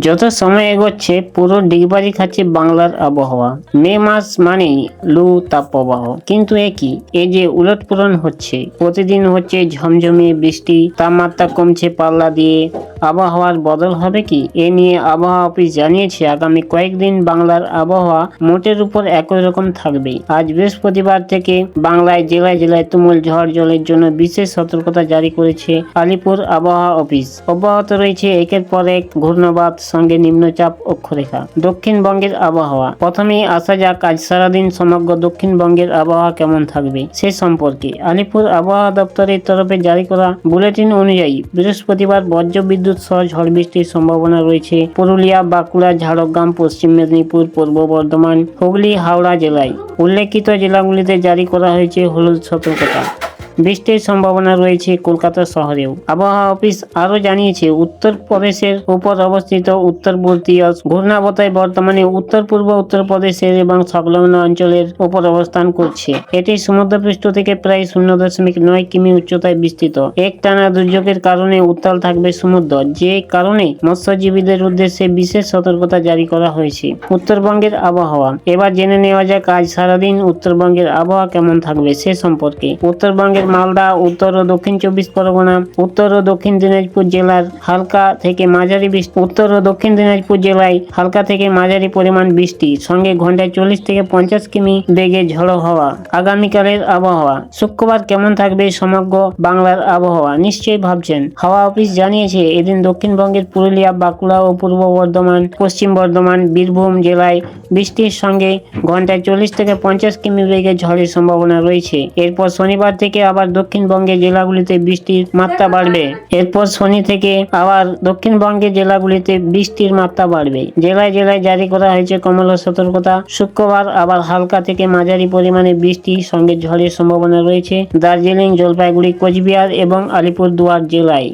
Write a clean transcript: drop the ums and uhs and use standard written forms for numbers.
যত সময় এগোচ্ছে পুরো ডিগবাজি খাচ্ছে বাংলার আবহাওয়া। মে মাস মানেই লু তাপপ্রবাহ, কিন্তু এই যে উলটপুলন হচ্ছে, প্রতিদিন হচ্ছে ঝমঝমিয়ে বৃষ্টি, তাপমাত্রা কমছে পাল্লা দিয়ে। আবহাওয়ার বদল হবে কি? এ নিয়ে আবহাওয়া অফিস জানিয়েছে আগামী কয়েকদিন বাংলার আবহাওয়া মোটের উপর একই রকম থাকবে। আজ বৃহস্পতিবার থেকে বাংলায় জেলায় জেলায় তুমুল ঝড় জলের জন্য বিশেষ সতর্কতা জারি করেছে আলিপুর আবহাওয়া অফিস। অব্যাহত রয়েছে একের পর এক ঘূর্ণাবর্ত সঙ্গে নিম্নচাপ অক্ষরেখা। দক্ষিণবঙ্গের আবহাওয়া প্রথমেই আসা যাক আজ সারাদিন সমগ্র দক্ষিণবঙ্গের আবহাওয়া কেমন থাকবে সে সম্পর্কে। আলিপুর আবহাওয়া দপ্তরের তরফে জারি করা বুলেটিন অনুযায়ী বৃহস্পতিবার বজ্রবিদ্যুৎ সহ ঝড় বৃষ্টির সম্ভাবনা রয়েছে পুরুলিয়া, বাঁকুড়া, ঝাড়গ্রাম, পশ্চিম মেদিনীপুর, পূর্ব বর্ধমান, হুগলি, হাওড়া জেলায়। উল্লেখিত জেলাগুলিতে জারি করা হয়েছে হলুদ সতর্কতা। বৃষ্টির সম্ভাবনা রয়েছে কলকাতা শহরেও। আবহাওয়া অফিস আরও জানিয়েছে উত্তরপ্রদেশের উপর অবস্থিত উত্তরবর্তী ঘূর্ণাবতায় বর্তমানে উত্তর পূর্ব উত্তরপ্রদেশের এবং সংলগ্ন অঞ্চলের উপর অবস্থান করছে। এটি সমুদ্রপৃষ্ঠ থেকে প্রায় 0.9 কিমি উচ্চতায় বিস্তৃত। একটানা দুর্যোগের কারণে উত্তাল থাকবে সমুদ্র, যে কারণে মৎস্যজীবীদের উদ্দেশ্যে বিশেষ সতর্কতা জারি করা হয়েছে। উত্তরবঙ্গের আবহাওয়া এবার জেনে নেওয়া যাক আজ সারাদিন উত্তরবঙ্গের আবহাওয়া কেমন থাকবে সে সম্পর্কে। উত্তরবঙ্গের মালদা, উত্তর ও দক্ষিণ 24 পরগনা, উত্তর ও দক্ষিণ দিনাজপুর জেলার হালকা থেকে মাঝারি বৃষ্টি। উত্তর ও দক্ষিণ দিনাজপুর জেলায় হালকা থেকে মাঝারি পরিমাণ বৃষ্টি, সঙ্গে ঘন্টায় 40 থেকে 50 কিমি বেগে ঝোড়ো হাওয়া। আগামীকালের আবহাওয়া। শুক্রবার কেমন থাকবে সমগ্র বাংলার আবহাওয়া নিশ্চয়ই ভাবছেন। হাওয়া অফিস জানিয়েছে এদিন দক্ষিণবঙ্গের পুরুলিয়া, বাঁকুড়া ও পূর্ব বর্ধমান, পশ্চিম বর্ধমান, বীরভূম জেলায় বৃষ্টির সঙ্গে ঘন্টায় 40 থেকে 50 কিমি বেগে ঝড়ের সম্ভাবনা রয়েছে। এরপর শনিবার থেকে আবার দক্ষিণবঙ্গের জেলাগুলিতে বৃষ্টির মাত্রা বাড়বে। এরপর শনি থেকে আবার দক্ষিণবঙ্গের জেলাগুলিতে বৃষ্টির মাত্রা বাড়বে। জেলায় জেলায় জারি করা হয়েছে কমলা সতর্কতা। শুক্রবার আবার হালকা থেকে মাঝারি পরিমাণে বৃষ্টির সঙ্গে ঝড়ের সম্ভাবনা রয়েছে দার্জিলিং, জলপাইগুড়ি, কোচবিহার এবং আলিপুরদুয়ার জেলায়।